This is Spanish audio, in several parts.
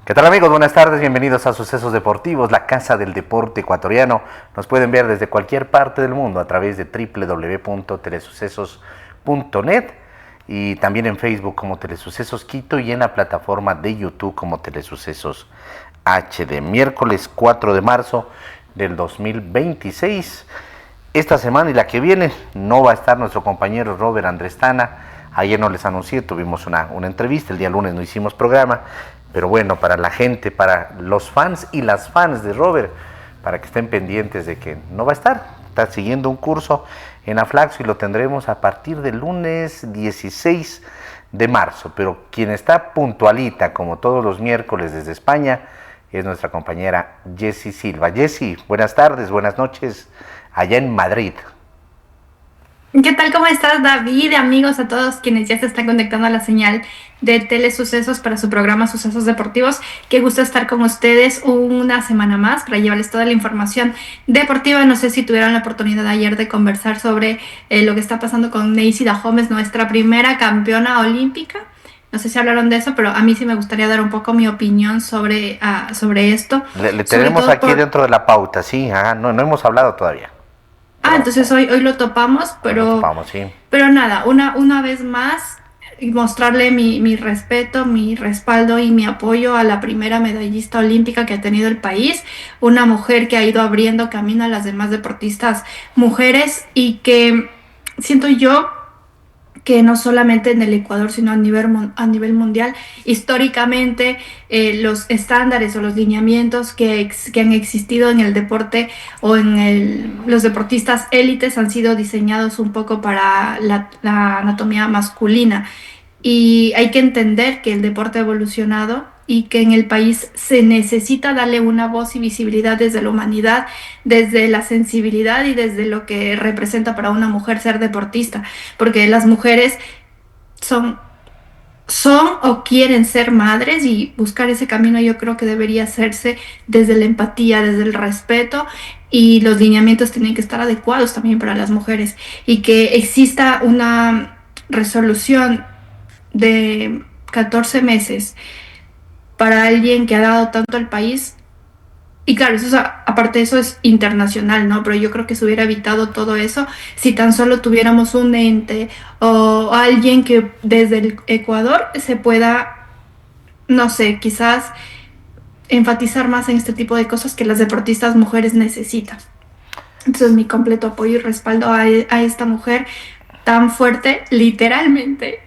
¿Qué tal amigos? Buenas tardes, bienvenidos a Sucesos Deportivos, la casa del deporte ecuatoriano. Nos pueden ver desde cualquier parte del mundo a través de www.telesucesos.net y también en Facebook como Telesucesos Quito y en la plataforma de YouTube como Telesucesos HD. Miércoles 4 de marzo del 2026. Esta semana y la que viene no va a estar nuestro compañero Robert Andrestana. Ayer no les anuncié, tuvimos una entrevista, el día lunes no hicimos programa, pero bueno, para la gente, para los fans y las fans de Robert, para que estén pendientes de que no va a estar, está siguiendo un curso en Aflaxo y lo tendremos a partir del lunes 16 de marzo, pero quien está puntualita, como todos los miércoles desde España, es nuestra compañera Jessie Silva. Jessie, buenas tardes, buenas noches, allá en Madrid. ¿Qué tal? ¿Cómo estás, David? Amigos, a todos quienes ya se están conectando a la señal de Telesucesos para su programa Sucesos Deportivos. Qué gusto estar con ustedes una semana más para llevarles toda la información deportiva. No sé si tuvieron la oportunidad ayer de conversar sobre lo que está pasando con Neisida Gómez, nuestra primera campeona olímpica. No sé si hablaron de eso, pero a mí sí me gustaría dar un poco mi opinión sobre esto, Le sobre tenemos todo aquí por... dentro de la pauta, sí, no hemos hablado todavía, pero Entonces hoy lo topamos, hoy lo topamos, sí. pero nada, una vez más, y mostrarle mi respeto, mi respaldo y mi apoyo a la primera medallista olímpica que ha tenido el país, una mujer que ha ido abriendo camino a las demás deportistas mujeres y que siento yo que no solamente en el Ecuador, sino a nivel mundial, históricamente los estándares o los lineamientos que han existido en el deporte o en los deportistas élites han sido diseñados un poco para la anatomía masculina. Y hay que entender que el deporte ha evolucionado y que en el país se necesita darle una voz y visibilidad desde la humanidad, desde la sensibilidad y desde lo que representa para una mujer ser deportista, porque las mujeres son, son o quieren ser madres y buscar ese camino yo creo que debería hacerse desde la empatía, desde el respeto y los lineamientos tienen que estar adecuados también para las mujeres y que exista una resolución de 14 meses para alguien que ha dado tanto al país. Y claro, eso es aparte de eso es internacional, ¿no? Pero yo creo que se hubiera evitado todo eso si tan solo tuviéramos un ente o alguien que desde el Ecuador se pueda, no sé, quizás enfatizar más en este tipo de cosas que las deportistas mujeres necesitan. Entonces, mi completo apoyo y respaldo a esta mujer tan fuerte, literalmente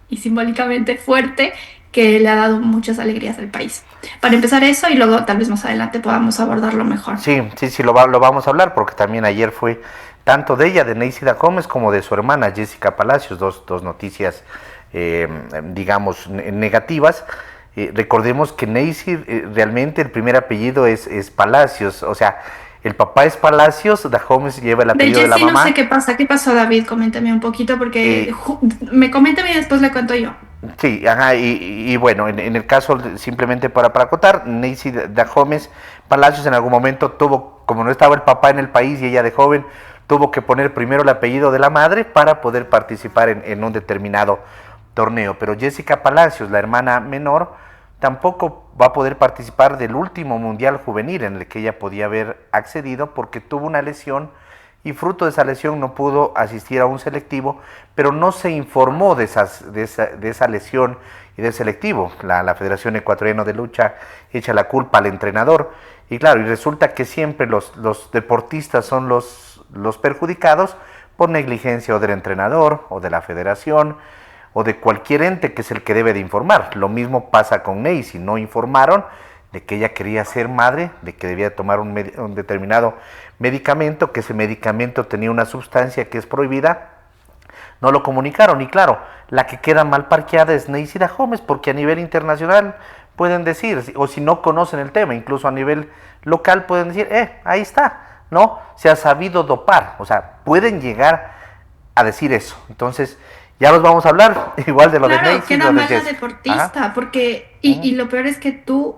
y simbólicamente fuerte, que le ha dado muchas alegrías al país. Para empezar eso y luego tal vez más adelante podamos abordarlo mejor. Sí, lo vamos a hablar porque también ayer fue tanto de ella, de Neisida Gómez, como de su hermana Jessica Palacios, dos noticias, digamos, negativas. Recordemos que Neisy realmente el primer apellido es Palacios, o sea, el papá es Palacios, da Gómez lleva el De apellido de la Jessie no sé mamá. qué pasa. ¿Qué pasó, David? Coméntame un poquito porque eh, me coméntame y después le cuento yo. Sí, ajá, y bueno, en el caso, simplemente para acotar, Neisy Gómez Palacios en algún momento tuvo, como no estaba el papá en el país y ella de joven, tuvo que poner primero el apellido de la madre para poder participar en un determinado torneo. Pero Jessica Palacios, la hermana menor, tampoco va a poder participar del último Mundial Juvenil en el que ella podía haber accedido porque tuvo una lesión y fruto de esa lesión no pudo asistir a un selectivo, pero no se informó de esa lesión y del selectivo. La Federación Ecuatoriana de Lucha echa la culpa al entrenador y claro, y resulta que siempre los deportistas son los perjudicados por negligencia o del entrenador o de la federación o de cualquier ente que es el que debe de informar. Lo mismo pasa con Ney, si no informaron de que ella quería ser madre, de que debía tomar un determinado medicamento, que ese medicamento tenía una sustancia que es prohibida, no lo comunicaron. Y claro, la que queda mal parqueada es Neisida Gómez, porque a nivel internacional pueden decir, o si no conocen el tema, incluso a nivel local pueden decir, ahí está, ¿no? Se ha sabido dopar, o sea, pueden llegar a decir eso. Entonces, ya los vamos a hablar, igual de lo de Claro, Neisy y queda lo de mal la Jess. Ajá. deportista, porque, Uh-huh. y lo peor es que tú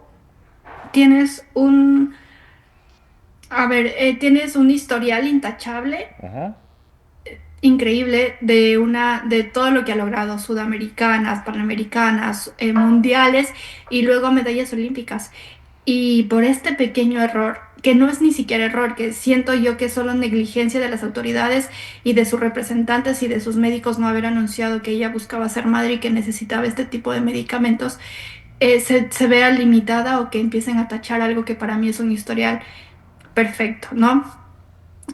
tienes un, tienes un historial intachable Uh-huh. increíble de todo lo que ha logrado, sudamericanas, panamericanas, mundiales y luego medallas olímpicas. Y por este pequeño error, que no es ni siquiera error, que siento yo que es solo negligencia de las autoridades y de sus representantes y de sus médicos no haber anunciado que ella buscaba ser madre y que necesitaba este tipo de medicamentos, se vea limitada o que empiecen a tachar algo que para mí es un historial perfecto, ¿no?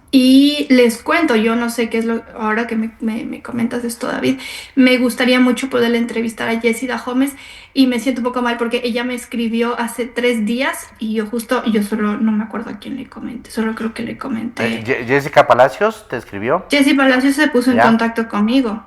Y les cuento, yo no sé qué es lo, ahora que me comentas esto, David, me gustaría mucho poder entrevistar a Jessida Gómez y me siento un poco mal porque ella me escribió hace 3 días y yo justo, yo solo no me acuerdo a quién le comenté, solo creo que le comenté. Jessica Palacios te escribió, Jessie Palacios se puso en ¿ya? contacto conmigo.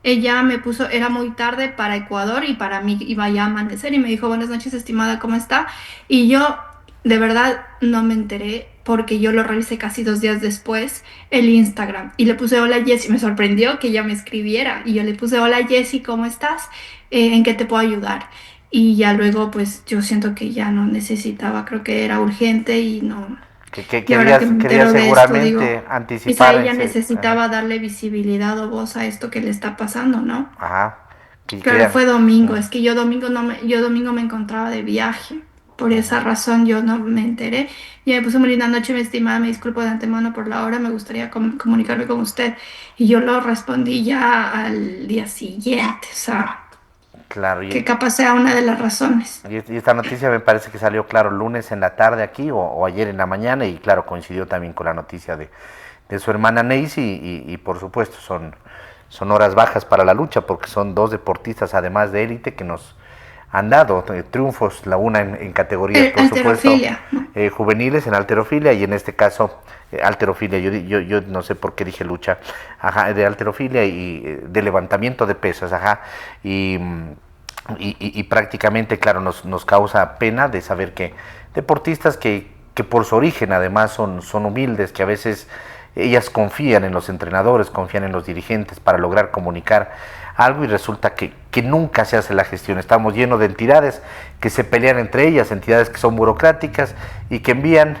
Ella me puso, era muy tarde para Ecuador y para mí iba ya a amanecer y me dijo, buenas noches, estimada, ¿cómo está? Y yo de verdad no me enteré porque yo lo revisé casi 2 días después, el Instagram, y le puse, hola Jessie, me sorprendió que ella me escribiera y yo le puse, hola Jessie, ¿cómo estás? ¿En qué te puedo ayudar? Y ya luego pues yo siento que ya no necesitaba, creo que era urgente y no. Que Y ahora que me quería entero de esto, seguramente digo, quizá anticipar ella ese, ajá, necesitaba darle visibilidad o voz a esto que le está pasando, ¿no? ajá, que Claro, quería, fue domingo, es que yo domingo no me, yo domingo me encontraba de viaje, por esa razón yo no me enteré. Y me puso muy linda noche, mi estimada, me disculpo de antemano por la hora, me gustaría comunicarme con usted. Y yo lo respondí ya al día siguiente, o sea, claro, que capaz sea una de las razones. y esta noticia me parece que salió, claro, lunes en la tarde aquí o ayer en la mañana y claro, coincidió también con la noticia de su hermana Neisy y por supuesto son horas bajas para la lucha porque son dos deportistas además de élite que nos han dado triunfos, la una en categorías por supuesto Alterofilia, ¿no? juveniles en halterofilia y en este caso halterofilia, yo no sé por qué dije lucha, ajá, de halterofilia y de levantamiento de pesas, ajá, y prácticamente, claro, nos causa pena de saber que deportistas que por su origen además son humildes, que a veces ellas confían en los entrenadores, confían en los dirigentes para lograr comunicar algo y resulta que nunca se hace la gestión. Estamos llenos de entidades que se pelean entre ellas, entidades que son burocráticas y que envían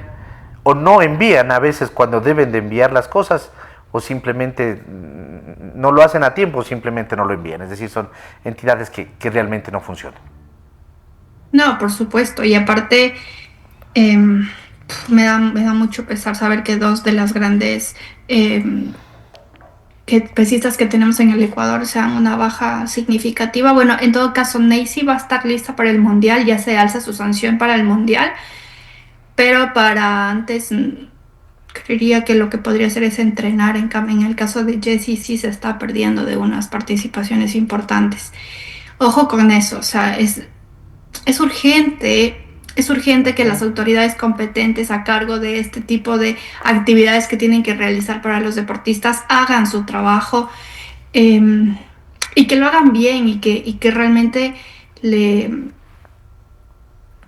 o no envían a veces cuando deben de enviar las cosas o simplemente no lo hacen a tiempo, simplemente no lo envían. Es decir, son entidades que realmente no funcionan. No, por supuesto, y aparte... em, me da mucho pesar saber que dos de las grandes pesistas que tenemos en el Ecuador sean una baja significativa. Bueno, en todo caso, Neisy va a estar lista para el Mundial, ya se alza su sanción para el Mundial, pero para antes creería que lo que podría hacer es entrenar. En el caso de Jessie sí se está perdiendo de unas participaciones importantes. Ojo con eso, o sea, es urgente que las autoridades competentes a cargo de este tipo de actividades que tienen que realizar para los deportistas hagan su trabajo, eh, y que lo hagan bien y que realmente le,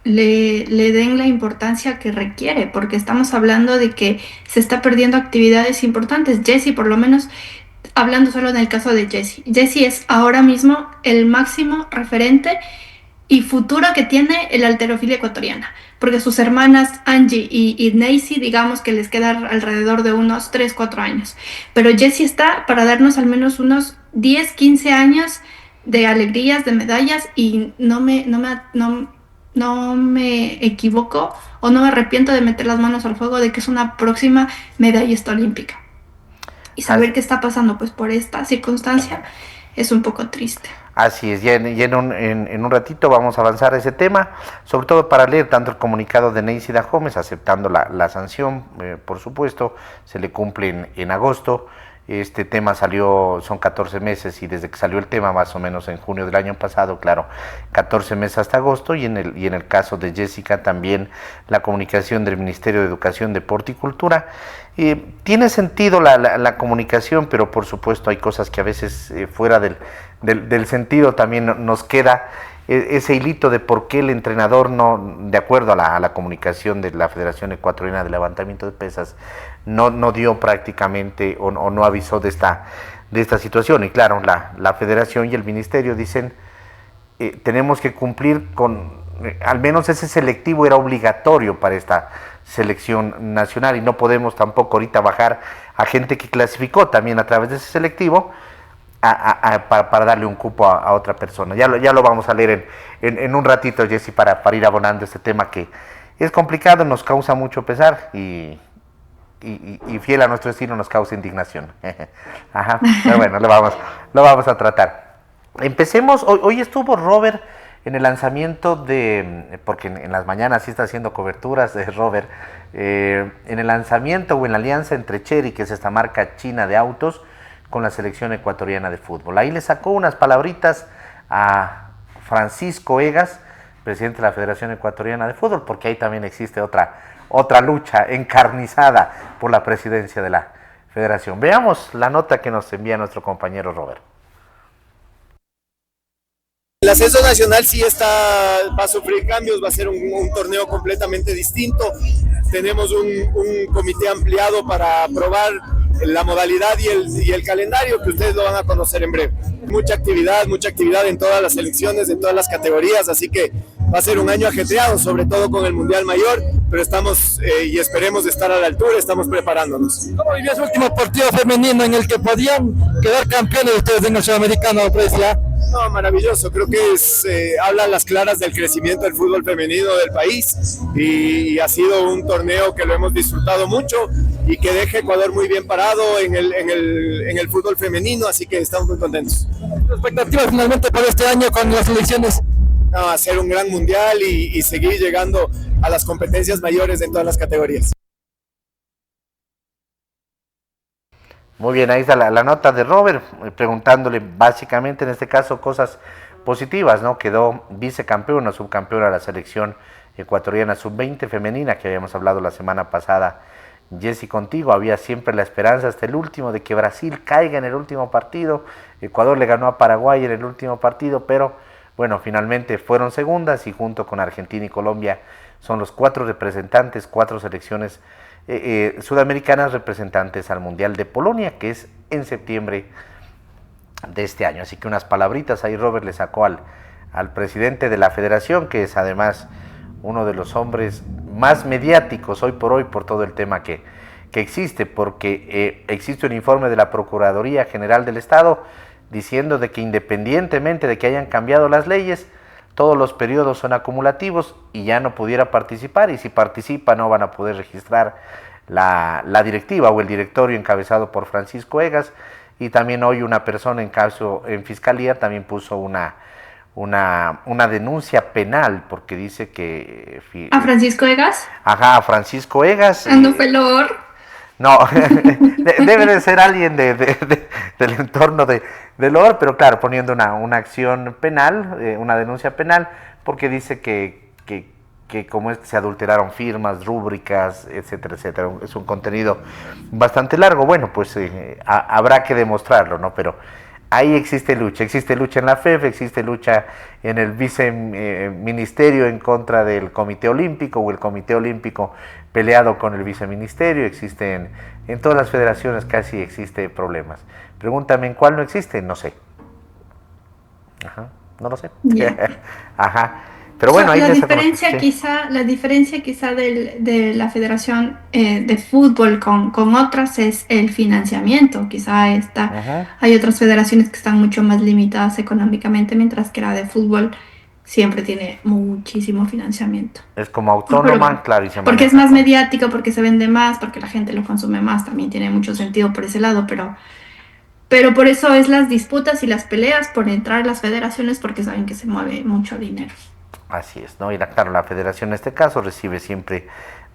le den la importancia que requiere, porque estamos hablando de que se está perdiendo actividades importantes. Jessie, por lo menos, hablando solo en el caso de Jessie, Jessie es ahora mismo el máximo referente y futuro que tiene el halterofilia ecuatoriana, porque sus hermanas Angie y Neisy, digamos que les queda alrededor de unos 3 4 años, pero Jessie está para darnos al menos unos 10 15 años de alegrías, de medallas, y no me equivoco o no me arrepiento de meter las manos al fuego de que es una próxima medallista olímpica. Y saber qué está pasando pues por esta circunstancia es un poco triste. Así es, ya en un ratito vamos a avanzar ese tema, sobre todo para leer tanto el comunicado de Neisida Gómez aceptando la sanción, por supuesto, se le cumple en agosto. Este tema salió, son 14 meses y desde que salió el tema más o menos en junio del año pasado, claro, 14 meses hasta agosto y en el caso de Jessica también la comunicación del Ministerio de Educación, Deporte y Cultura. Tiene sentido la comunicación, pero por supuesto hay cosas que a veces fuera del sentido también nos queda ese hilito de por qué el entrenador no, de acuerdo a la comunicación de la Federación Ecuatoriana de Levantamiento de Pesas, no dio prácticamente o no avisó de esta situación. Y claro, la Federación y el Ministerio dicen, tenemos que cumplir con al menos ese selectivo era obligatorio para esta selección nacional y no podemos tampoco ahorita bajar a gente que clasificó también a través de ese selectivo para darle un cupo a otra persona. Ya lo vamos a leer en un ratito, Jessy, para ir abonando este tema que es complicado, nos causa mucho pesar y fiel a nuestro estilo nos causa indignación. Ajá, pero bueno, lo vamos a tratar. Empecemos, hoy estuvo Robert en el lanzamiento porque en las mañanas sí está haciendo coberturas de Robert, en el lanzamiento o en la alianza entre Chery, que es esta marca china de autos, con la selección ecuatoriana de fútbol. Ahí le sacó unas palabritas a Francisco Egas, presidente de la Federación Ecuatoriana de Fútbol, porque ahí también existe otra lucha encarnizada por la presidencia de la federación. Veamos la nota que nos envía nuestro compañero Robert. El ascenso nacional sí va a sufrir cambios, va a ser un torneo completamente distinto. Tenemos un comité ampliado para aprobar la modalidad y el calendario, que ustedes lo van a conocer en breve. Mucha actividad en todas las selecciones, en todas las categorías, así que va a ser un año ajetreado, sobre todo con el Mundial Mayor, pero estamos y esperemos estar a la altura, estamos preparándonos. ¿Cómo vivió su último partido femenino en el que podían quedar campeones ustedes en el sudamericano, Precia? No, maravilloso, creo que habla a las claras del crecimiento del fútbol femenino del país y ha sido un torneo que lo hemos disfrutado mucho y que deja a Ecuador muy bien parado en el fútbol femenino, así que estamos muy contentos. ¿Expectativas finalmente para este año con las elecciones? No, hacer un gran mundial y seguir llegando a las competencias mayores en todas las categorías. Muy bien, ahí está la nota de Robert, preguntándole básicamente en este caso cosas positivas, ¿no? Quedó vicecampeona, subcampeona de la selección ecuatoriana sub-20 femenina, que habíamos hablado la semana pasada, Jessy, contigo. Había siempre la esperanza hasta el último de que Brasil caiga en el último partido. Ecuador le ganó a Paraguay en el último partido, pero bueno, finalmente fueron segundas y junto con Argentina y Colombia son los 4 representantes, 4 selecciones sudamericanas representantes al Mundial de Polonia, que es en septiembre de este año. Así que unas palabritas ahí Robert le sacó al presidente de la federación, que es además uno de los hombres más mediáticos hoy por todo el tema que existe, porque existe un informe de la Procuraduría General del Estado diciendo de que independientemente de que hayan cambiado las leyes, todos los periodos son acumulativos y ya no pudiera participar, y si participa no van a poder registrar la directiva o el directorio encabezado por Francisco Egas. Y también hoy una persona en fiscalía también puso una denuncia penal porque dice que... ¿A Francisco Egas? Ajá, a Francisco Egas. Ando pelor. No, debe de ser alguien del entorno de Lor, pero claro, poniendo una acción penal, una denuncia penal, porque dice que como es que se adulteraron firmas, rúbricas, etcétera, etcétera. Es un contenido bastante largo. Bueno, pues habrá que demostrarlo, ¿no? Pero ahí existe lucha en la FEF, existe lucha en el viceministerio en contra del Comité Olímpico, o el Comité Olímpico peleado con el viceministerio, existe en todas las federaciones casi existe problemas. Pregúntame en cuál no existe, no sé. Ajá, no lo sé. Yeah. Ajá. Pero bueno, ahí la diferencia quizá de la Federación de Fútbol con otras es el financiamiento. Quizá hay otras federaciones que están mucho más limitadas económicamente, mientras que la de fútbol siempre tiene muchísimo financiamiento. Es como autónoma, claro. Porque es más mediático, porque se vende más, porque la gente lo consume más, también tiene mucho sentido por ese lado, pero por eso es las disputas y las peleas por entrar a las federaciones, porque saben que se mueve mucho dinero. Así es, ¿no? Y claro, la federación en este caso recibe siempre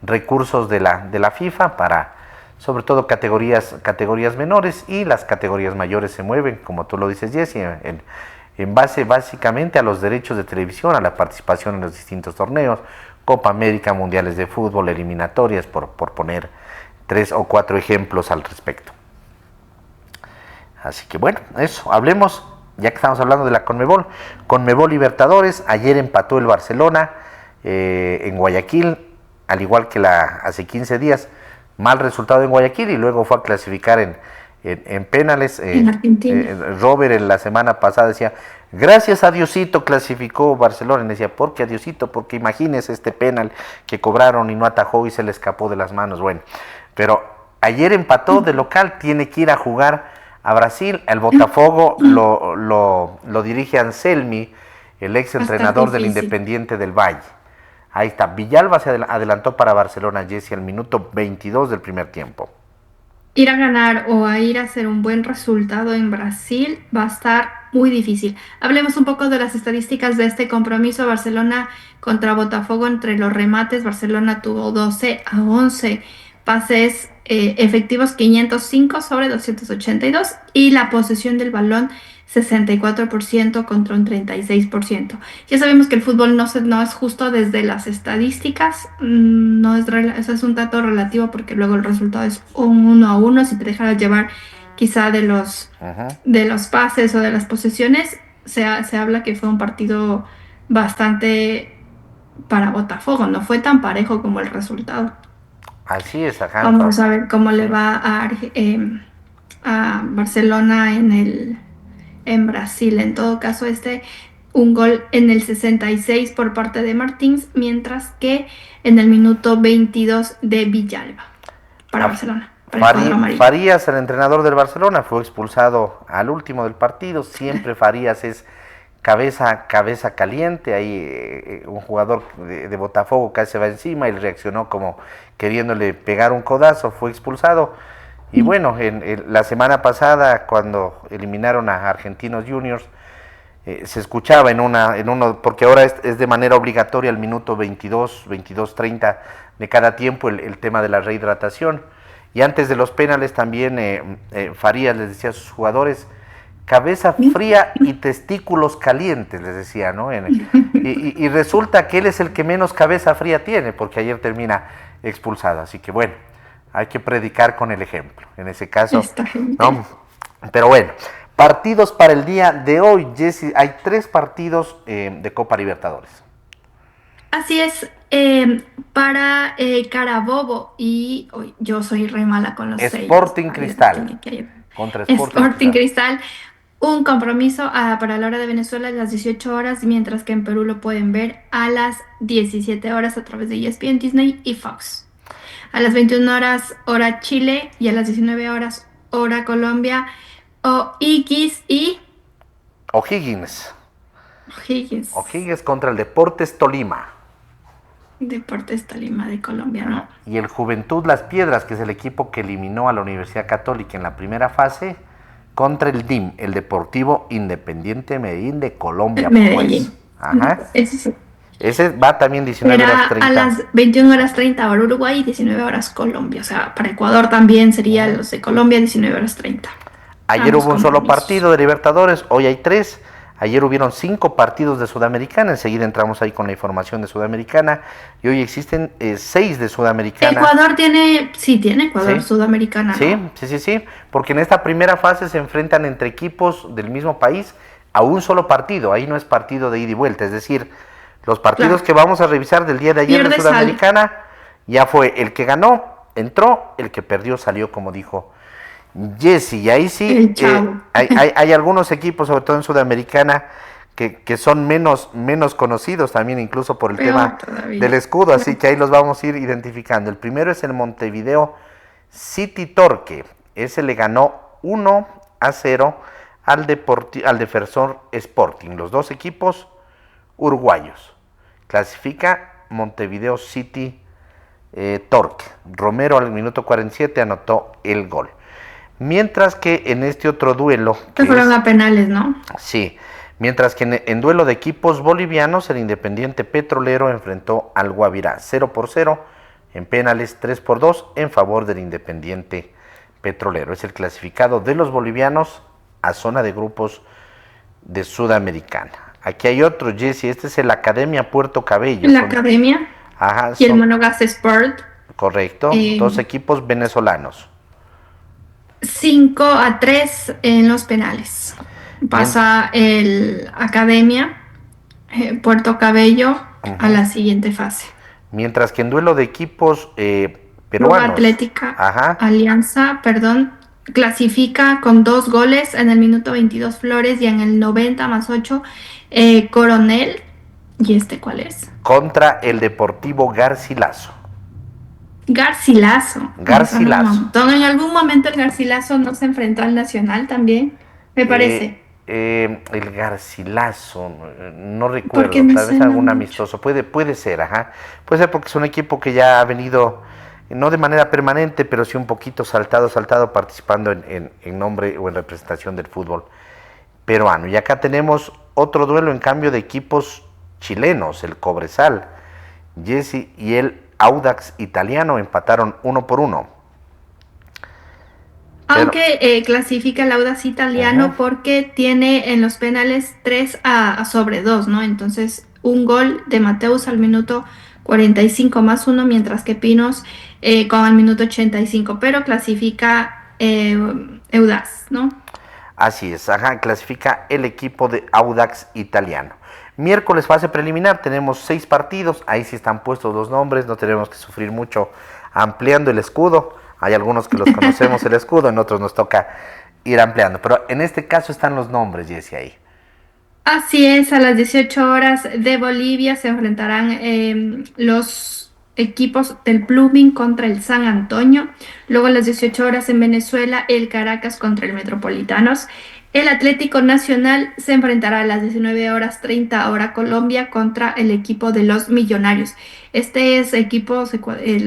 recursos de la FIFA para, sobre todo, categorías menores, y las categorías mayores se mueven, como tú lo dices, Jessy, en base básicamente a los derechos de televisión, a la participación en los distintos torneos, Copa América, Mundiales de Fútbol, eliminatorias, por poner 3 o 4 ejemplos al respecto. Así que bueno, eso, hablemos. Ya que estamos hablando de la Conmebol Libertadores, ayer empató el Barcelona en Guayaquil, al igual que hace 15 días, mal resultado en Guayaquil, y luego fue a clasificar en penales. En Argentina. Robert en la semana pasada decía, gracias a Diosito clasificó Barcelona. Y decía, ¿por qué a Diosito? Porque imagínese este penal que cobraron y no atajó y se le escapó de las manos. Bueno, pero ayer empató de local, tiene que ir a jugar a Brasil. El Botafogo lo dirige Anselmi, el ex entrenador del Independiente del Valle. Ahí está, Villalba se adelantó para Barcelona, Jesse, al minuto 22 del primer tiempo. Ir a ganar o a ir a hacer un buen resultado en Brasil va a estar muy difícil. Hablemos un poco de las estadísticas de este compromiso. Barcelona contra Botafogo, entre los remates, Barcelona tuvo 12-11 pases efectivos, 505 sobre 282, y la posesión del balón 64% contra un 36%. Ya sabemos que el fútbol no es justo desde las estadísticas, eso es un dato relativo porque luego el resultado es un 1-1, si te dejas llevar quizá de los pases o de las posesiones, se habla que fue un partido bastante para Botafogo, no fue tan parejo como el resultado. Así es, ajá. Vamos a ver cómo le va a Barcelona en Brasil. En todo caso, un gol en el 66 por parte de Martins, mientras que en el minuto 22 de Villalba para Barcelona. Farías, el entrenador del Barcelona, fue expulsado al último del partido. Siempre Farías es cabeza caliente. Ahí un jugador de Botafogo casi se va encima y reaccionó como queriéndole pegar un codazo, fue expulsado. Y bueno, la semana pasada, cuando eliminaron a Argentinos Juniors, se escuchaba en uno, porque ahora es de manera obligatoria el minuto 22:30 de cada tiempo el tema de la rehidratación. Y antes de los penales también Farías les decía a sus jugadores, cabeza fría y testículos calientes, les decía, ¿no? Y resulta que él es el que menos cabeza fría tiene, porque ayer termina expulsado. Así que bueno, hay que predicar con el ejemplo, en ese caso, ¿no? Pero bueno, partidos para el día de hoy, Jessy, hay 3 partidos de Copa Libertadores. Así es, para Carabobo y yo soy re mala con los Sporting Cristal contra Sporting Cristal. Un compromiso para la hora de Venezuela a las 18 horas, mientras que en Perú lo pueden ver a las 17 horas a través de ESPN, Disney y Fox. A las 21 horas hora Chile y a las 19 horas hora Colombia, O'Higgins contra el Deportes Tolima. Deportes Tolima de Colombia, ¿no? Y el Juventud Las Piedras, que es el equipo que eliminó a la Universidad Católica en la primera fase, contra el DIM, el Deportivo Independiente Medellín de Colombia. Medellín. Pues. Ajá. Ese va también 19 horas 30. A las 21 horas 30 hora Uruguay y 19 horas Colombia. O sea, para Ecuador también sería los de Colombia 19 horas 30. Ayer hubo un solo partido de Libertadores, hoy hay 3. Ayer hubieron 5 partidos de Sudamericana, enseguida entramos ahí con la información de Sudamericana, y hoy existen 6 de Sudamericana. Ecuador tiene Ecuador, ¿sí? Sudamericana, ¿no? Sí, porque en esta primera fase se enfrentan entre equipos del mismo país a un solo partido, ahí no es partido de ida y vuelta, es decir, los partidos que vamos a revisar del día de ayer de Sudamericana, ya fue el que ganó, entró, el que perdió salió, como dijo Jessy, y ahí sí hay algunos equipos, sobre todo en Sudamericana, que son menos conocidos también, incluso por el tema del escudo, así que ahí los vamos a ir identificando. El primero es el Montevideo City Torque, ese le ganó 1-0 al Defensor Sporting, los dos equipos uruguayos. Clasifica Montevideo City Torque. Romero al minuto 47 anotó el gol. Mientras que en este otro duelo... Que fueron a penales, ¿no? Sí. Mientras que en duelo de equipos bolivianos, el Independiente Petrolero enfrentó al Guavirá 0-0, en penales 3-2 en favor del Independiente Petrolero. Es el clasificado de los bolivianos a zona de grupos de Sudamericana. Aquí hay otro, Jessy, este es el Academia Puerto Cabello. La Academia. Ajá. Y el Monogas Sport. Correcto, 2 equipos venezolanos. 5-3 en los penales. Pasa el Academia Puerto Cabello a la siguiente fase. Mientras que en duelo de equipos peruanos. Club Atlética Alianza, clasifica con 2 goles en el minuto 22 Flores y en el 90 más 8 Coronel. ¿Y este cuál es? Contra el Deportivo Garcilaso. Garcilaso. Me suena un Garcilaso. montón. En algún momento el Garcilaso no se enfrentó al Nacional también, me parece. El Garcilaso, no Porque recuerdo, me tal vez suena algún mucho. amistoso, puede ser, ajá. Puede ser porque es un equipo que ya ha venido, no de manera permanente, pero sí un poquito saltado, participando en nombre o en representación del fútbol peruano. Y acá tenemos otro duelo en cambio de equipos chilenos, el Cobresal, Jesse y el Audax Italiano empataron 1-1. Pero, Aunque clasifica el Audax ajá, Italiano porque tiene en los penales 3 a sobre 2, ¿no? Entonces, un gol de Mateus al minuto 45 más uno, mientras que Pinos con el minuto 85, pero clasifica Audax, ¿no? así es, ajá, clasifica el equipo de Audax Italiano. Miércoles fase preliminar, tenemos 6 partidos, ahí sí están puestos los nombres, no tenemos que sufrir mucho ampliando el escudo. Hay algunos que los conocemos el escudo, en otros nos toca ir ampliando, pero en este caso están los nombres, Jessy, ahí. Así es, a las 18 horas de Bolivia se enfrentarán los equipos del Blooming contra el San Antonio. Luego a las 18 horas en Venezuela, el Caracas contra el Metropolitanos. El Atlético Nacional se enfrentará a las 19 horas 30 hora Colombia contra el equipo de los Millonarios. Este es equipos,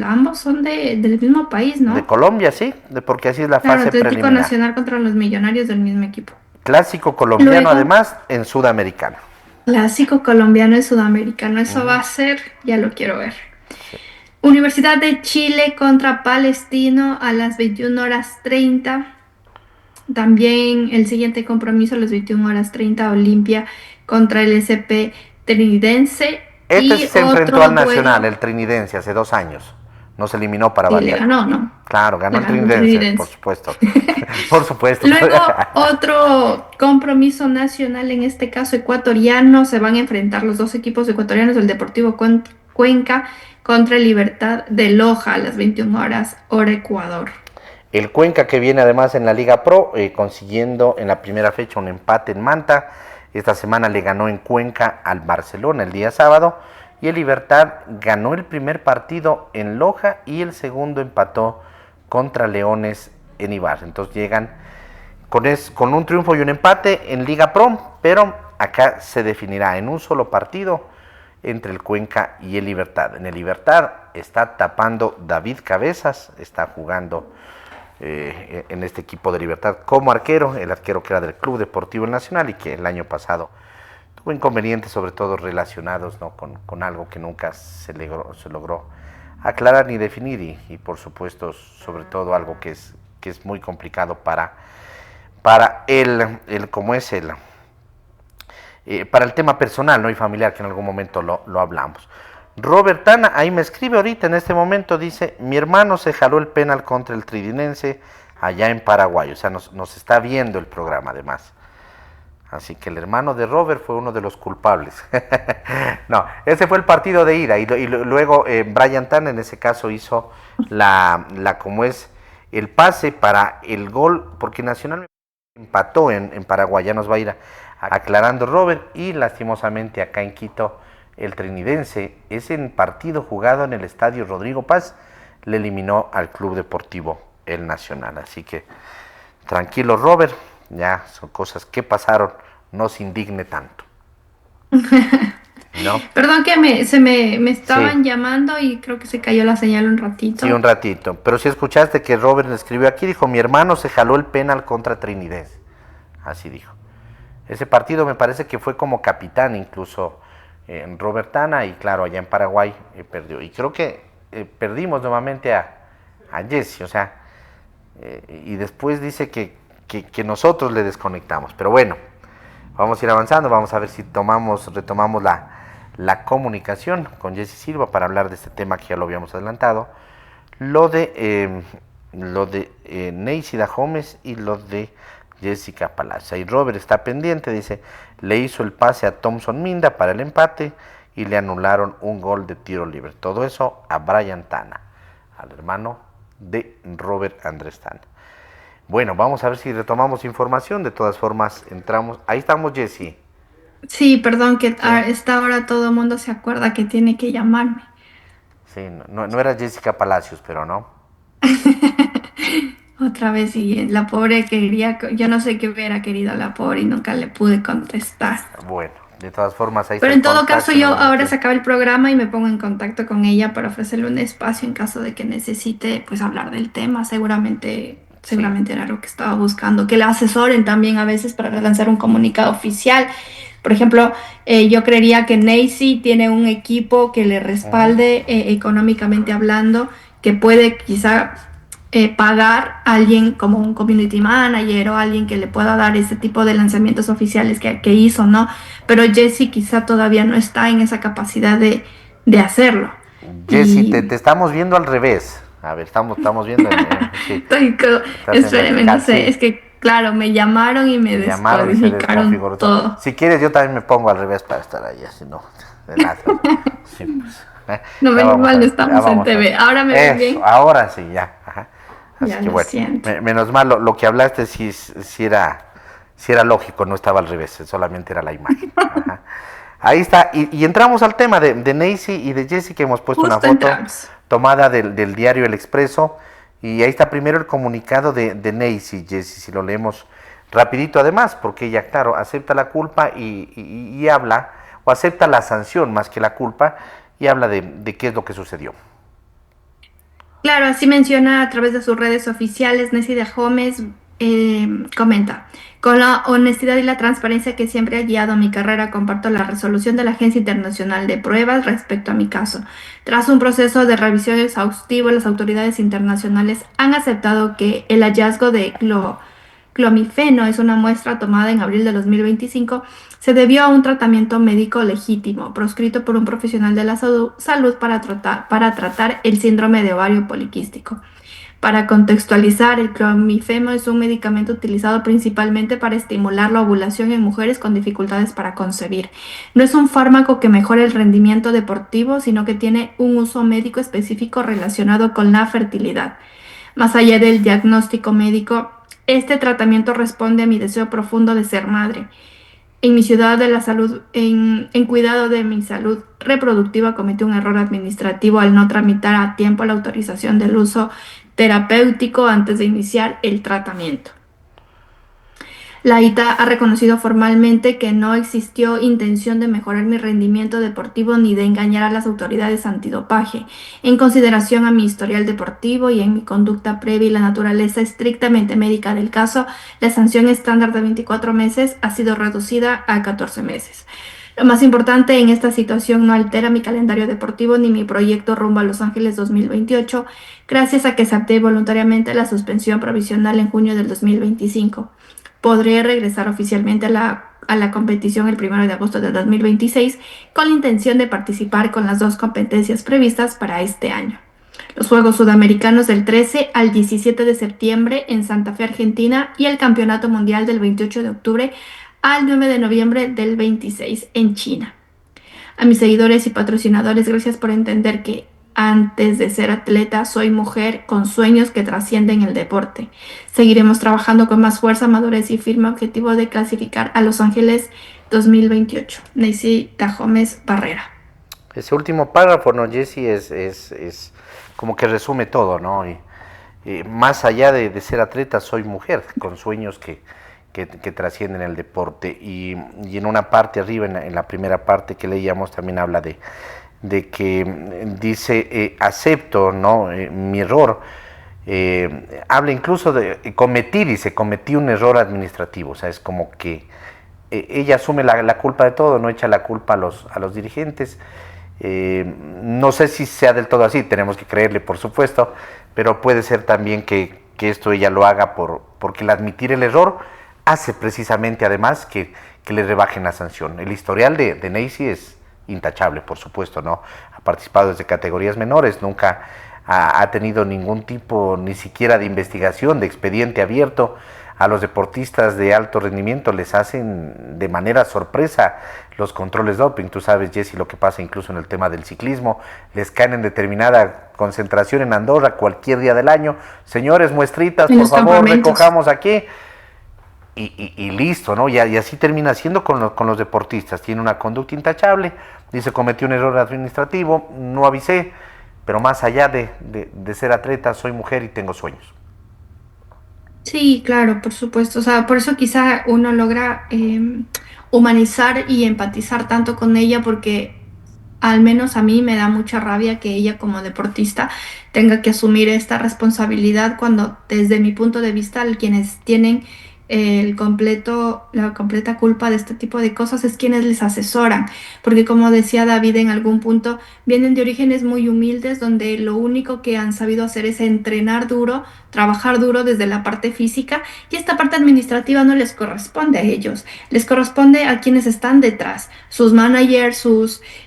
ambos son del mismo país, De ¿no? Colombia, sí, porque así es la Claro, fase Atlético preliminar. Nacional contra los Millonarios del mismo equipo. Clásico colombiano Luego, además en Sudamericano. clásico colombiano y sudamericano, eso va Ujú, a ser, ya lo quiero ver. sí. Universidad de Chile contra Palestino a las 21 horas 30. También el siguiente compromiso a las 21 horas 30, Olimpia contra el SP Trinidense. Este sí Y se enfrentó otro al Nacional, duelo, el Trinidense, hace 2 años. Nos eliminó para y le variar. ganó, ¿no? Claro, ganó Le el ganó el Trinidense, por Trinidense. supuesto. Por supuesto. Luego, otro compromiso nacional, en este caso ecuatoriano, se van a enfrentar los dos equipos ecuatorianos, el Deportivo Cuenca contra el Libertad de Loja a las 21 horas, hora Ecuador. El Cuenca que viene además en la Liga Pro, consiguiendo en la primera fecha un empate en Manta. Esta semana le ganó en Cuenca al Barcelona el día sábado. Y el Libertad ganó el primer partido en Loja y el segundo empató contra Leones en Ibar. Entonces llegan con un triunfo y un empate en Liga Pro, pero acá se definirá en un solo partido entre el Cuenca y el Libertad. En el Libertad está tapando David Cabezas, está jugando en este equipo de Libertad como arquero, el arquero que era del Club Deportivo Nacional y que el año pasado tuvo inconvenientes, sobre todo relacionados, ¿no? con algo que nunca se logró aclarar ni definir y por supuesto, sobre todo algo que es muy complicado para para el tema personal, ¿no? Y familiar, que en algún momento lo hablamos. Robert Tana, ahí me escribe ahorita en este momento, dice, mi hermano se jaló el penal contra el Tridinense allá en Paraguay, o sea, nos está viendo el programa además. Así que el hermano de Robert fue uno de los culpables. No, ese fue el partido de ida. Y luego Brian Tan en ese caso hizo el pase para el gol, porque Nacional empató en Paraguay. Ya nos va a ir aclarando Robert. Y lastimosamente acá en Quito, el Trinidense, ese partido jugado en el estadio Rodrigo Paz, le eliminó al Club Deportivo El Nacional. Así que tranquilo Robert, ya son cosas que pasaron, no se indigne tanto. ¿No? Perdón que me Sí, estaban llamando y creo que se cayó la señal un sí, un ratito. ratito. Pero si escuchaste que Robert le escribió aquí, dijo, mi hermano se jaló el penal contra Trinidense. Así dijo. Ese partido me parece que fue como capitán incluso en Robert Tana y claro, allá en Paraguay perdió. Y creo que perdimos nuevamente a Jesse, o sea, y después dice que nosotros le desconectamos. Pero bueno, vamos a ir avanzando, vamos a ver si retomamos la comunicación con Jesse Silva para hablar de este tema que ya lo habíamos adelantado. Lo de Neisida Gómez y lo de Jessica Palacio. Y Robert está pendiente, dice, le hizo el pase a Thompson Minda para el empate y le anularon un gol de tiro libre. Todo eso a Brian Tana, al hermano de Robert Andrés Tana. Bueno, vamos a ver si retomamos información. De todas formas, entramos. Ahí estamos, Jessy. Sí, perdón, que Sí, a esta hora todo el mundo se acuerda que tiene que llamarme. sí, no era Jessica Palacios, pero no. Otra vez, y la pobre quería, yo no sé qué hubiera querido la pobre y nunca le pude contestar. Bueno, de todas formas, ahí está Pero el en todo caso, contacto. yo No lo ahora metí. se acaba el programa y me pongo en contacto con ella para ofrecerle un espacio en caso de que necesite, pues, hablar del tema. Sí. Seguramente era lo que estaba buscando. Que la asesoren también a veces para lanzar un comunicado oficial. Por ejemplo, yo creería que Neisy tiene un equipo que le Ujú. respalde económicamente hablando, que puede quizá pagar a alguien como un community manager o alguien que le pueda dar ese tipo de lanzamientos oficiales que hizo, ¿no? Pero Jesse quizá todavía no está en esa capacidad de hacerlo. Jessy, Y te estamos viendo al revés. A ver, estamos viendo sí. Estás en espéreme, no vertical, sé, sí. es que claro, me llamaron y me Te llamaron y se descodificaron desconfiguró todo. todo. Si quieres, yo también me pongo al revés para estar ahí, así no. De lado. Sí, pues. No, Ya menos vamos a mal, no ver, ya estamos en vamos a ver. TV. ¿Ahora me ven Eso, bien? ahora sí, ya. Ajá. Así Ya que lo bueno, siento. menos mal lo que hablaste sí era lógico, no estaba al revés, solamente era la imagen. Ajá. Ahí está, y entramos al tema de Neisy y de Jessy, que hemos puesto una Justo foto entramos. tomada del diario El Expreso, y ahí está primero el comunicado de Neisy, Jessy, si lo leemos rapidito además, porque ella, claro, acepta la culpa y habla, o acepta la sanción más que la culpa, y habla de qué es lo que sucedió. Claro, así menciona a través de sus redes oficiales, Nesida Gómez comenta, con la honestidad y la transparencia que siempre ha guiado mi carrera, comparto la resolución de la Agencia Internacional de Pruebas respecto a mi caso. Tras un proceso de revisión exhaustivo, las autoridades internacionales han aceptado que el hallazgo de clomifeno es una muestra tomada en abril de 2025, se debió a un tratamiento médico legítimo, proscrito por un profesional de la salud para tratar el síndrome de ovario poliquístico. Para contextualizar, el clomifeno es un medicamento utilizado principalmente para estimular la ovulación en mujeres con dificultades para concebir. No es un fármaco que mejore el rendimiento deportivo, sino que tiene un uso médico específico relacionado con la fertilidad. Más allá del diagnóstico médico, este tratamiento responde a mi deseo profundo de ser madre. En mi ciudad de la salud, en cuidado de mi salud reproductiva, cometí un error administrativo al no tramitar a tiempo la autorización del uso terapéutico antes de iniciar el tratamiento. La ITA ha reconocido formalmente que no existió intención de mejorar mi rendimiento deportivo ni de engañar a las autoridades antidopaje. En consideración a mi historial deportivo y en mi conducta previa y la naturaleza estrictamente médica del caso, la sanción estándar de 24 meses ha sido reducida a 14 meses. Lo más importante, en esta situación no altera mi calendario deportivo ni mi proyecto rumbo a Los Ángeles 2028, gracias a que acepté voluntariamente la suspensión provisional en junio del 2025. Podré regresar oficialmente a la competición el 1 de agosto de 2026 con la intención de participar con las dos competencias previstas para este año. Los Juegos Sudamericanos del 13 al 17 de septiembre en Santa Fe, Argentina, y el Campeonato Mundial del 28 de octubre al 9 de noviembre del 26 en China. A mis seguidores y patrocinadores, gracias por entender que antes de ser atleta soy mujer con sueños que trascienden el deporte. Seguiremos trabajando con más fuerza, madurez y firme objetivo de clasificar a Los Ángeles 2028. Neisy Gómez Barrera. Ese último párrafo, ¿no, Jessy? Es como que resume todo, ¿no? Y más allá de ser atleta, soy mujer, con sueños que trascienden el deporte. Y en una parte arriba, en la primera parte que leíamos, también habla de que dice, acepto, ¿no? Mi error. Habla incluso de cometí un error administrativo. O sea, es como que ella asume la culpa de todo, no echa la culpa a los dirigentes. No sé si sea del todo así, tenemos que creerle, por supuesto, pero puede ser también que esto ella lo haga porque el admitir el error hace precisamente además que le rebajen la sanción. El historial de Neisy es intachable, por supuesto, ¿no? Ha participado desde categorías menores, nunca ha tenido ningún tipo, ni siquiera de investigación, de expediente abierto. a los deportistas de alto rendimiento les hacen de manera sorpresa los controles doping. Tú sabes, Jessy, lo que pasa incluso en el tema del ciclismo, les caen en determinada concentración en Andorra cualquier día del año. Señores, muestritas, por favor, recojamos aquí. Y listo, ¿no? Y así termina siendo con los deportistas. Tiene una conducta intachable, dice, cometí un error administrativo, no avisé, pero más allá de ser atleta, soy mujer y tengo sueños. Sí, claro, por supuesto. O sea, por eso quizá uno logra humanizar y empatizar tanto con ella, porque al menos a mí me da mucha rabia que ella como deportista tenga que asumir esta responsabilidad cuando desde mi punto de vista quienes tienen la completa culpa de este tipo de cosas es quienes les asesoran, porque como decía David en algún punto, vienen de orígenes muy humildes donde lo único que han sabido hacer es entrenar duro, trabajar duro desde la parte física, y esta parte administrativa no les corresponde a ellos, les corresponde a quienes están detrás, sus managers,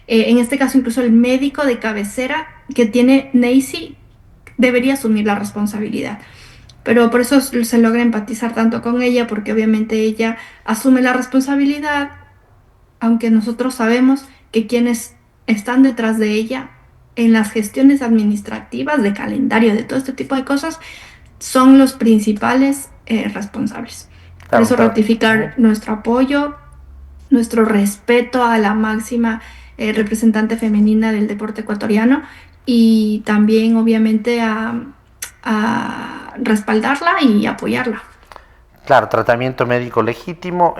en este caso incluso el médico de cabecera que tiene Neisy debería asumir la responsabilidad. Pero por eso se logra empatizar tanto con ella, porque obviamente ella asume la responsabilidad, aunque nosotros sabemos que quienes están detrás de ella en las gestiones administrativas, de calendario, de todo este tipo de cosas, son los principales responsables. Por eso ratificar nuestro apoyo, nuestro respeto a la máxima representante femenina del deporte ecuatoriano, y también obviamente a respaldarla y apoyarla. Claro, tratamiento médico legítimo.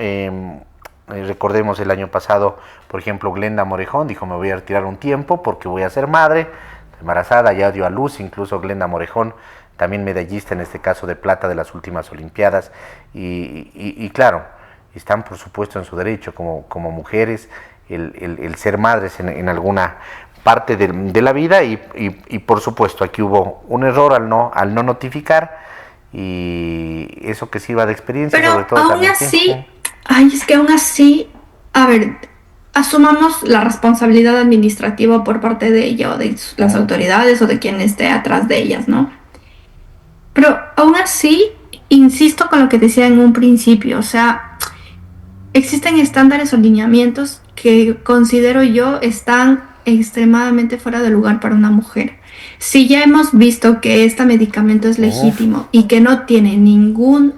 Recordemos el año pasado, por ejemplo, Glenda Morejón dijo, me voy a retirar un tiempo porque voy a ser madre, embarazada, ya dio a luz, incluso Glenda Morejón, también medallista en este caso de plata de las últimas Olimpiadas, y claro, están por supuesto en su derecho como mujeres, el ser madres en alguna parte de la vida, y por supuesto aquí hubo un error al no notificar, y eso que sirva de experiencia. Pero sobre todo aún así, es que aún así, a ver, asumamos la responsabilidad administrativa por parte de ella o de las autoridades o de quien esté atrás de ellas, ¿no? Pero aún así, insisto con lo que decía en un principio, o sea, existen estándares o lineamientos que considero yo están extremadamente fuera de lugar para una mujer. Si ya hemos visto que este medicamento es legítimo y que no tiene ninguna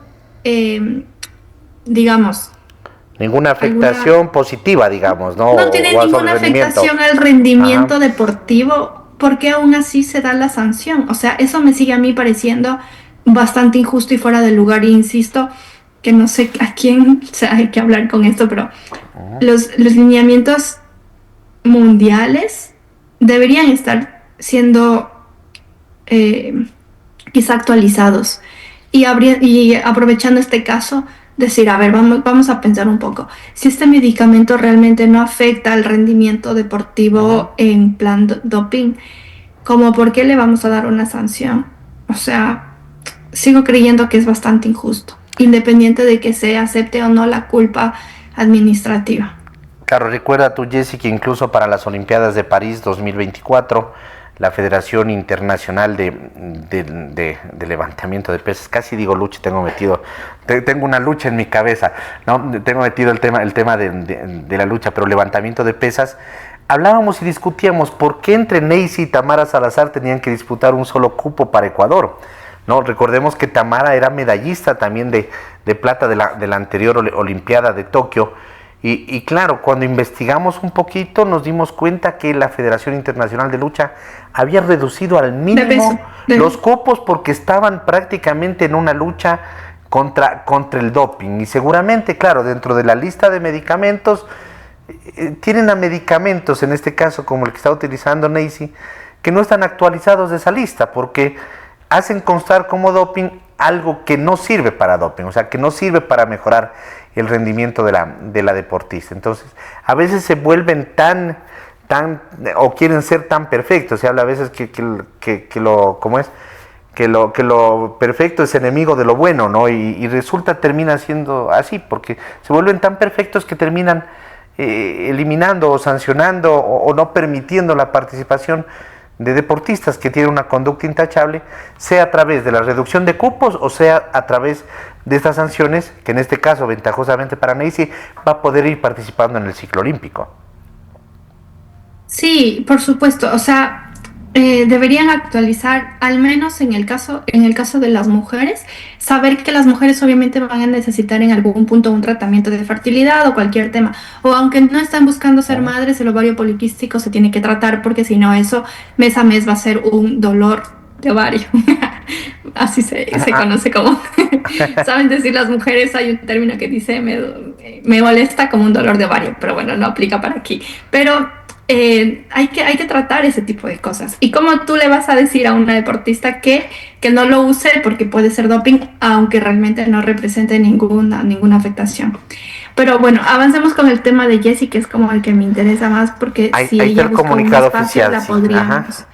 afectación positiva, digamos, ¿no? No tiene ninguna afectación al rendimiento deportivo, ¿por qué aún así se da la sanción? O sea, eso me sigue a mí pareciendo bastante injusto y fuera de lugar, e insisto que no sé a quién hay que hablar con esto, pero los lineamientos mundiales deberían estar siendo quizá actualizados, y aprovechando este caso decir, a ver, vamos a pensar un poco, si este medicamento realmente no afecta al rendimiento deportivo en plan doping, ¿cómo por qué le vamos a dar una sanción? O sea, sigo creyendo que es bastante injusto, independiente de que se acepte o no la culpa administrativa. Claro, recuerda tú, Jessy, que incluso para las Olimpiadas de París 2024, la Federación Internacional de Levantamiento de Pesas, casi digo lucha, tengo una lucha en mi cabeza, ¿no? Tengo metido el tema de la lucha, pero levantamiento de pesas, hablábamos y discutíamos por qué entre Neisy y Tamara Salazar tenían que disputar un solo cupo para Ecuador, ¿no? Recordemos que Tamara era medallista también de plata de la anterior Olimpiada de Tokio. Y claro, cuando investigamos un poquito nos dimos cuenta que la Federación Internacional de Lucha había reducido al mínimo los cupos porque estaban prácticamente en una lucha contra el doping. Y seguramente, claro, dentro de la lista de medicamentos, tienen a medicamentos, en este caso como el que está utilizando Neisy, que no están actualizados de esa lista porque hacen constar como doping algo que no sirve para doping, o sea, que no sirve para mejorar el rendimiento de la deportista. Entonces, a veces se vuelven o quieren ser tan perfectos. Se habla a veces que lo perfecto es enemigo de lo bueno, ¿no? Y termina siendo así, porque se vuelven tan perfectos que terminan eliminando o sancionando o no permitiendo la participación de deportistas que tienen una conducta intachable, sea a través de la reducción de cupos o sea a través de estas sanciones, que en este caso, ventajosamente para Neisy, va a poder ir participando en el ciclo olímpico. Sí, por supuesto. O sea, deberían actualizar, al menos en el caso de las mujeres, saber que las mujeres obviamente van a necesitar en algún punto un tratamiento de fertilidad o cualquier tema. O aunque no están buscando ser madres, el ovario poliquístico se tiene que tratar porque si no eso mes a mes va a ser un dolor de ovario. Así se conoce como, saben decir las mujeres, hay un término que dice me molesta como un dolor de ovario, pero bueno, no aplica para aquí. Pero hay que tratar ese tipo de cosas. ¿Y cómo tú le vas a decir a una deportista que no lo use porque puede ser doping, aunque realmente no represente ninguna afectación? Pero bueno, avancemos con el tema de Jessie, que es como el que me interesa más, porque si ella busca un espacio, la podríamos...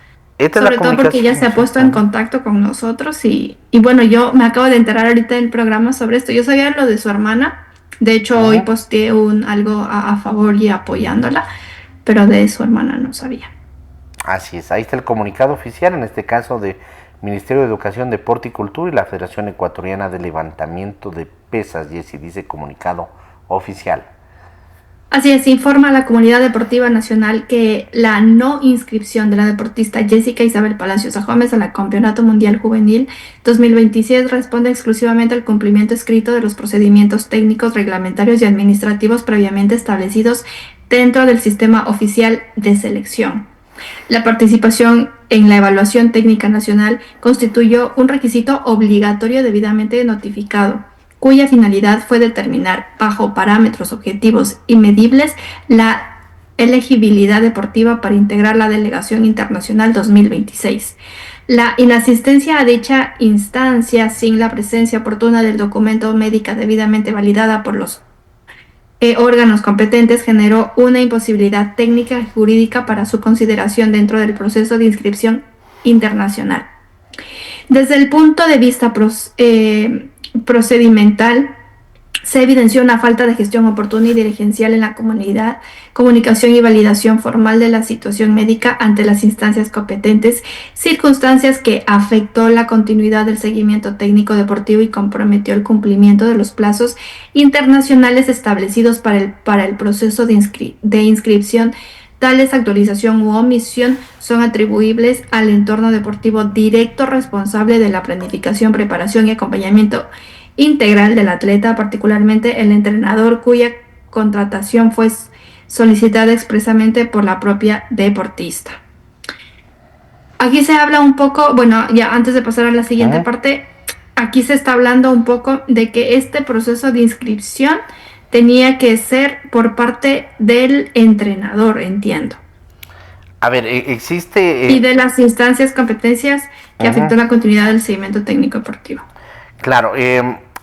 Sobre todo porque ella se ha puesto en contacto con nosotros y bueno, yo me acabo de enterar ahorita del programa sobre esto. Yo sabía lo de su hermana, de hecho hoy posteé algo a favor y apoyándola, pero de su hermana no sabía. Así es, ahí está el comunicado oficial, en este caso de Ministerio de Educación, Deporte y Cultura y la Federación Ecuatoriana de Levantamiento de Pesas, y así dice comunicado oficial. Así es, informa a la comunidad deportiva nacional que la no inscripción de la deportista Jessica Isabel Palacios Gómez al Campeonato Mundial Juvenil 2026 responde exclusivamente al cumplimiento escrito de los procedimientos técnicos, reglamentarios y administrativos previamente establecidos dentro del sistema oficial de selección. La participación en la evaluación técnica nacional constituyó un requisito obligatorio debidamente notificado, cuya finalidad fue determinar, bajo parámetros objetivos y medibles, la elegibilidad deportiva para integrar la Delegación Internacional 2026. La inasistencia a dicha instancia sin la presencia oportuna del documento médica debidamente validada por los órganos competentes generó una imposibilidad técnica y jurídica para su consideración dentro del proceso de inscripción internacional. Desde el punto de vista procedimental, se evidenció una falta de gestión oportuna y dirigencial en la comunidad, comunicación y validación formal de la situación médica ante las instancias competentes, circunstancias que afectó la continuidad del seguimiento técnico deportivo y comprometió el cumplimiento de los plazos internacionales establecidos para el proceso de inscripción. Tales actualización u omisión son atribuibles al entorno deportivo directo responsable de la planificación, preparación y acompañamiento integral del atleta, particularmente el entrenador cuya contratación fue solicitada expresamente por la propia deportista. Aquí se habla un poco, bueno, ya antes de pasar a la siguiente parte, aquí se está hablando un poco de que este proceso de inscripción tenía que ser por parte del entrenador, entiendo. A ver, existe... y de las instancias, competencias que afectó la continuidad del seguimiento técnico deportivo. Claro,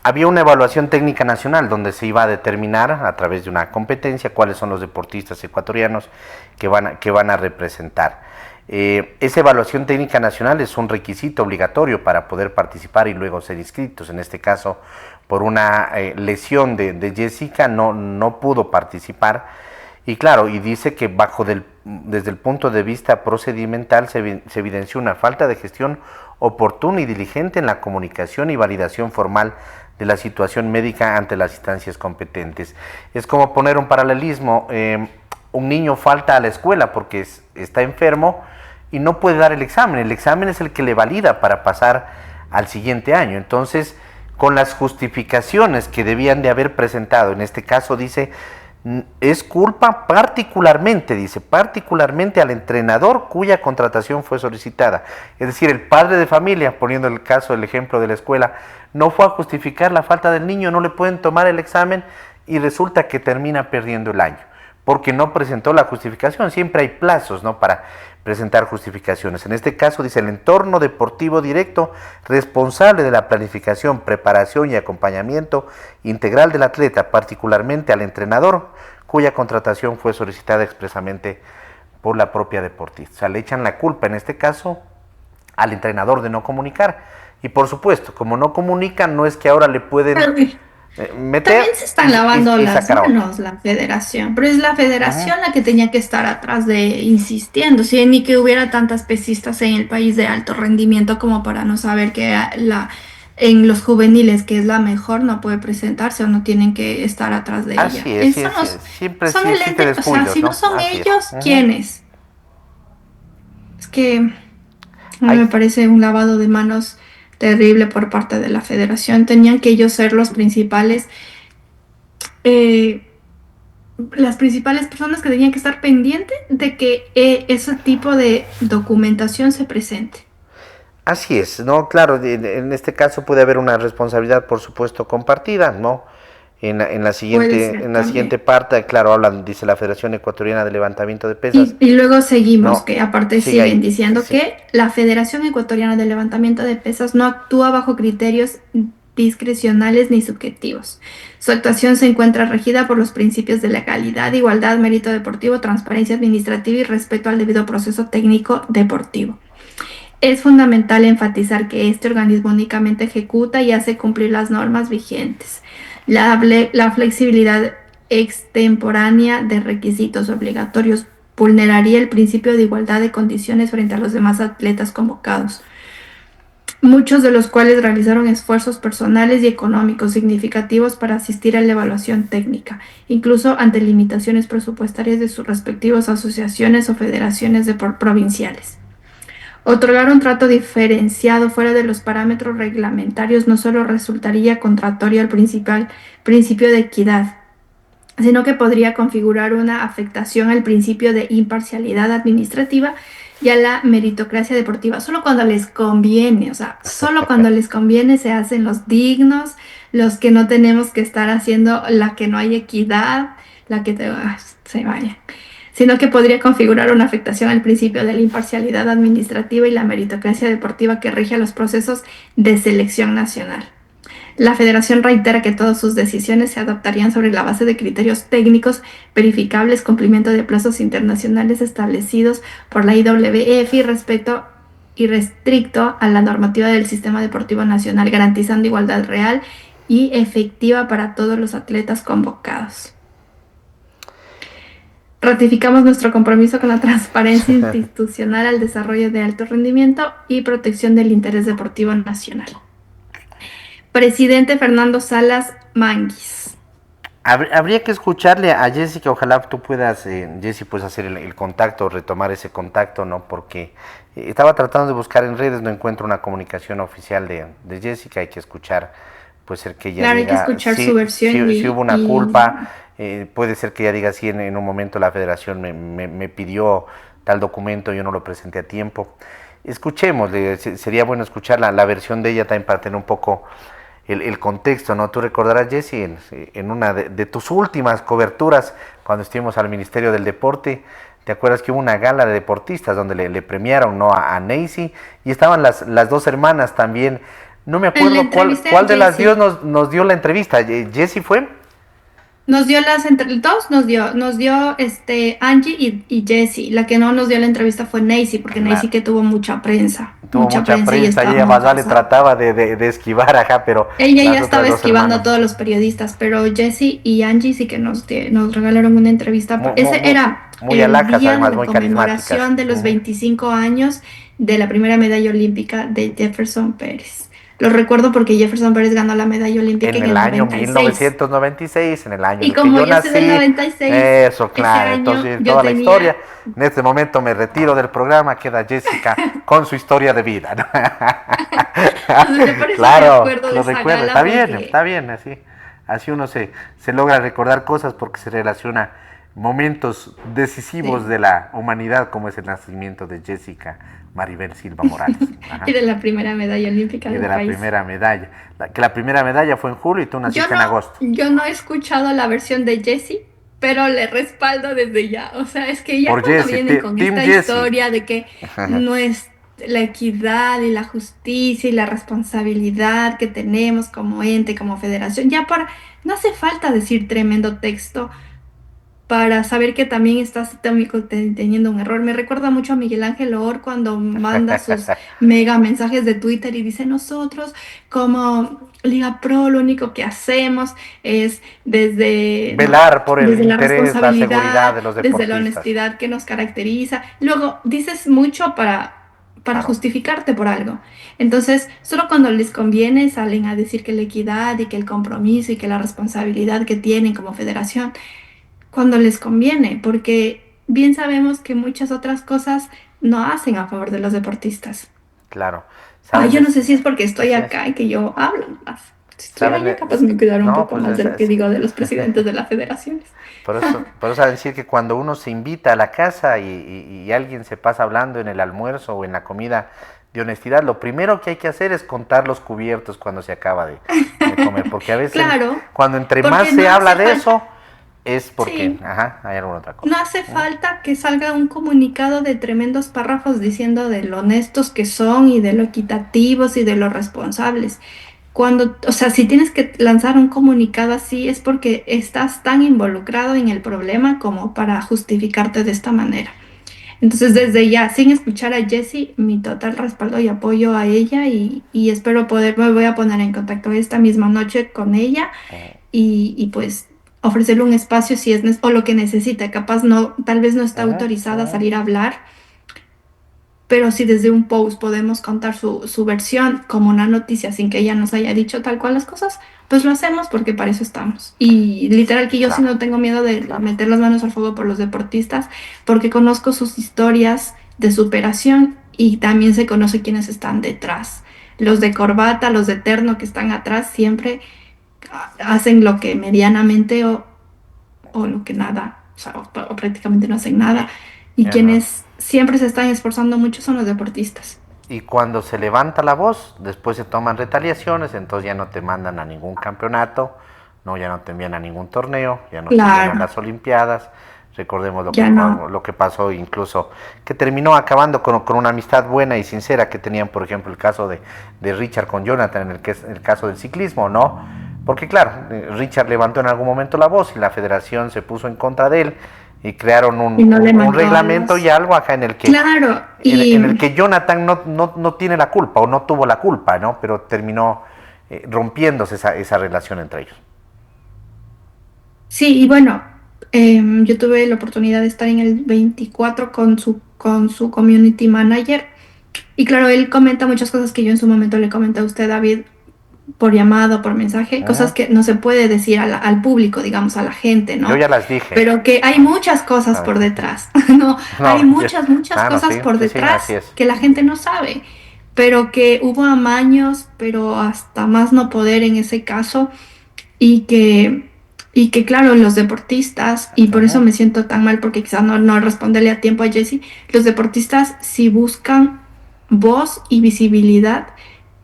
había una evaluación técnica nacional donde se iba a determinar a través de una competencia cuáles son los deportistas ecuatorianos que van a representar. Esa evaluación técnica nacional es un requisito obligatorio para poder participar y luego ser inscritos. En este caso, por una lesión de Jessica no pudo participar, y claro, y dice que desde el punto de vista procedimental se evidenció una falta de gestión oportuna y diligente en la comunicación y validación formal de la situación médica ante las instancias competentes. Es como poner un paralelismo, un niño falta a la escuela porque está enfermo y no puede dar el examen es el que le valida para pasar al siguiente año. Entonces, con las justificaciones que debían de haber presentado, en este caso dice, es culpa particularmente al entrenador cuya contratación fue solicitada. Es decir, el padre de familia, poniendo el ejemplo de la escuela, no fue a justificar la falta del niño, no le pueden tomar el examen y resulta que termina perdiendo el año, porque no presentó la justificación. Siempre hay plazos, ¿no?, para presentar justificaciones. En este caso dice el entorno deportivo directo responsable de la planificación, preparación y acompañamiento integral del atleta, particularmente al entrenador cuya contratación fue solicitada expresamente por la propia deportista. O sea, le echan la culpa en este caso al entrenador de no comunicar. Y por supuesto, como no comunican, no es que ahora le pueden Meter También se están lavando y las sacar a otro. manos la federación, pero es la federación Ajá. la que tenía que estar atrás de insistiendo, si ni que hubiera tantas pesistas en el país de alto rendimiento como para no saber que en los juveniles, que es la mejor, no puede presentarse o no tienen que estar atrás de ella. Así es, sí, sí, siempre Son sí el existe ente, o sea, descuidos, si no ¿no? son Así es. ellos, Ujú. ¿quiénes? Es que a mí Ay, me parece un lavado de manos terrible por parte de la federación. Tenían que ellos ser los principales. eh, las principales personas que tenían que estar pendientes de que ese tipo de documentación se presente. así es, ¿no? Claro, en este caso puede haber una responsabilidad, por supuesto, compartida, ¿no? Puede ser En la también. siguiente parte, claro, hablan, dice la Federación Ecuatoriana de Levantamiento de Pesas, Y luego seguimos, ¿no? que aparte Sigue siguen ahí, diciendo sí. que la Federación Ecuatoriana de Levantamiento de Pesas no actúa bajo criterios discrecionales ni subjetivos. Su actuación se encuentra regida por los principios de legalidad, igualdad, mérito deportivo, transparencia administrativa y respeto al debido proceso técnico deportivo. Es fundamental enfatizar que este organismo únicamente ejecuta y hace cumplir las normas vigentes. La flexibilidad extemporánea de requisitos obligatorios vulneraría el principio de igualdad de condiciones frente a los demás atletas convocados, muchos de los cuales realizaron esfuerzos personales y económicos significativos para asistir a la evaluación técnica, incluso ante limitaciones presupuestarias de sus respectivas asociaciones o federaciones provinciales. Otorgar un trato diferenciado fuera de los parámetros reglamentarios no solo resultaría contrario al principal principio de equidad, sino que podría configurar una afectación al principio de imparcialidad administrativa y a la meritocracia deportiva. Solo cuando les conviene, o sea, solo cuando les conviene se hacen los dignos, los que no tenemos que estar haciendo la que no hay equidad, la que se vaya, sino que podría configurar una afectación al principio de la imparcialidad administrativa y la meritocracia deportiva que rige los procesos de selección nacional. La Federación reitera que todas sus decisiones se adoptarían sobre la base de criterios técnicos verificables, cumplimiento de plazos internacionales establecidos por la IWF y respeto y restricto a la normativa del sistema deportivo nacional, garantizando igualdad real y efectiva para todos los atletas convocados. Ratificamos nuestro compromiso con la transparencia institucional al desarrollo de alto rendimiento y protección del interés deportivo nacional. Presidente Fernando Salas Manguis. Habría que escucharle a Jessica, ojalá tú puedas, Jessy, pues hacer el contacto, retomar ese contacto, ¿no? Porque estaba tratando de buscar en redes, no encuentro una comunicación oficial de Jessica, hay que escuchar, puede ser que ella Claro, hay que diga, escuchar su sí, versión sí hubo una culpa, puede ser que ella diga, sí, en un momento la federación me pidió tal documento, yo no lo presenté a tiempo. Escuchemos, sería bueno escuchar la versión de ella también para tener un poco el contexto, ¿no? Tú recordarás, Jessy, en una de tus últimas coberturas, cuando estuvimos al Ministerio del Deporte, ¿te acuerdas que hubo una gala de deportistas donde le premiaron, ¿no? a Neisy, y estaban las dos hermanas también? No me acuerdo cuál de las dos nos dio la entrevista. ¿Jessy fue? Nos dio nos dio Angie y Jessie. La que no nos dio la entrevista fue Neisy, porque Neisy Claro. que tuvo mucha prensa Tuvo mucha y prensa y estaba ella muy más vale cansada. trataba de esquivar, ajá, pero Ella ya las otras estaba dos esquivando a hermanas, todos los periodistas, pero Jessie y Angie sí que nos regalaron una entrevista. muy, muy, Ese muy, era muy el alacas, día además, de muy carismáticas. conmemoración de los 25 años de la primera medalla olímpica de Jefferson Pérez. Lo recuerdo porque Jefferson Pérez ganó la medalla olímpica En en el el año 96. 1996, en el año en Y el que como yo yo soy del nací. 96, Eso, ese claro. año Entonces, yo toda la tenía... historia. En este momento me retiro del programa, queda Jessica con su historia de vida, ¿no? Entonces, yo por eso me Claro, acuerdo de lo esa recuerdo. gala, Está porque bien, así uno se logra recordar cosas porque se relaciona momentos decisivos sí, de la humanidad, como es el nacimiento de Jessica Maribel Silva Morales. y Ajá. de la primera medalla olímpica Y del de la país. primera medalla. Que la primera medalla fue en julio y tú naciste en agosto. Yo no he escuchado la versión de Jessie, pero le respaldo desde ya. O sea, es que ya Por cuando Jesse, vienen con Team esta Jesse. historia de que no es la equidad y la justicia y la responsabilidad que tenemos como ente, como federación, no hace falta decir tremendo texto para saber que también estás teniendo un error. Me recuerda mucho a Miguel Ángel Or cuando manda sus mega mensajes de Twitter y dice, nosotros como Liga Pro lo único que hacemos es desde, ¿no? Velar por el Desde la interés, la seguridad responsabilidad, de los desde la deportistas. honestidad que nos caracteriza. Luego dices mucho para Claro. justificarte por algo. Entonces, solo cuando les conviene salen a decir que la equidad y que el compromiso y que la responsabilidad que tienen como federación, cuando les conviene, porque bien sabemos que muchas otras cosas no hacen a favor de los deportistas. Claro. Ay, ¿Saben? yo no sé si es porque estoy Así es. acá y que yo hablo más. Si estuviera ¿Saben? allá, capaz me cuidara un No, poco pues más de lo que digo de los presidentes de las federaciones. por eso saben decir que cuando uno se invita a la casa y alguien se pasa hablando en el almuerzo o en la comida de honestidad, lo primero que hay que hacer es contar los cubiertos cuando se acaba de comer, porque a veces Claro, cuando entre más porque se no habla hace de eso, falta, es porque, sí, ajá, hay alguna otra cosa. no hace falta que salga un comunicado de tremendos párrafos diciendo de lo honestos que son y de lo equitativos y de lo responsables. Cuando, o sea, si tienes que lanzar un comunicado así es porque estás tan involucrado en el problema como para justificarte de esta manera. Entonces, desde ya, sin escuchar a Jessie, mi total respaldo y apoyo a ella y espero poder, me voy a poner en contacto esta misma noche con ella y pues ofrecerle un espacio si es o lo que necesita. Capaz no, tal vez no está Ujú, autorizada a ujú. salir a hablar, pero si desde un post podemos contar su versión como una noticia sin que ella nos haya dicho tal cual las cosas, pues lo hacemos porque para eso estamos. Y literal que yo sí Claro, no tengo miedo de claro. meter las manos al fuego por los deportistas porque conozco sus historias de superación y también se conoce quiénes están detrás. Los de corbata, los de terno que están atrás siempre hacen lo que medianamente o lo que nada, o sea, o prácticamente no hacen nada. Y Ya no. quienes siempre se están esforzando mucho son los deportistas. Y cuando se levanta la voz, después se toman retaliaciones, entonces ya no te mandan a ningún campeonato, no, ya no te envían a ningún torneo, ya no te envían a Claro, las Olimpiadas. Recordemos ya no. lo que pasó, incluso que terminó acabando con una amistad buena y sincera que tenían, por ejemplo, el caso de Richard con Jonathan, en el, que es el caso del ciclismo, ¿no? Porque claro, Richard levantó en algún momento la voz y la federación se puso en contra de él y crearon Y no le un mandó a reglamento y los... algo acá Claro, en el que Jonathan no tiene la culpa o no tuvo la culpa, ¿no? Pero terminó rompiéndose esa relación entre ellos. sí, y bueno, yo tuve la oportunidad de estar en el 24 con su community manager. Y claro, él comenta muchas cosas que yo en su momento le comenté a usted, David, por llamado, por mensaje, cosas que no se puede decir al público, digamos, a la gente, Yo ¿no? ya las dije, Pero que hay muchas cosas ¿sabes? por detrás, ¿no? Hay No, muchas claro, cosas sí, por sí, sí, así detrás es. que la gente no sabe, pero que hubo amaños, pero hasta más no poder en ese caso, y que, y que claro, los deportistas, y por eso Ujú. me siento tan mal, porque quizás no responderle a tiempo a Jessie, los deportistas si buscan voz y visibilidad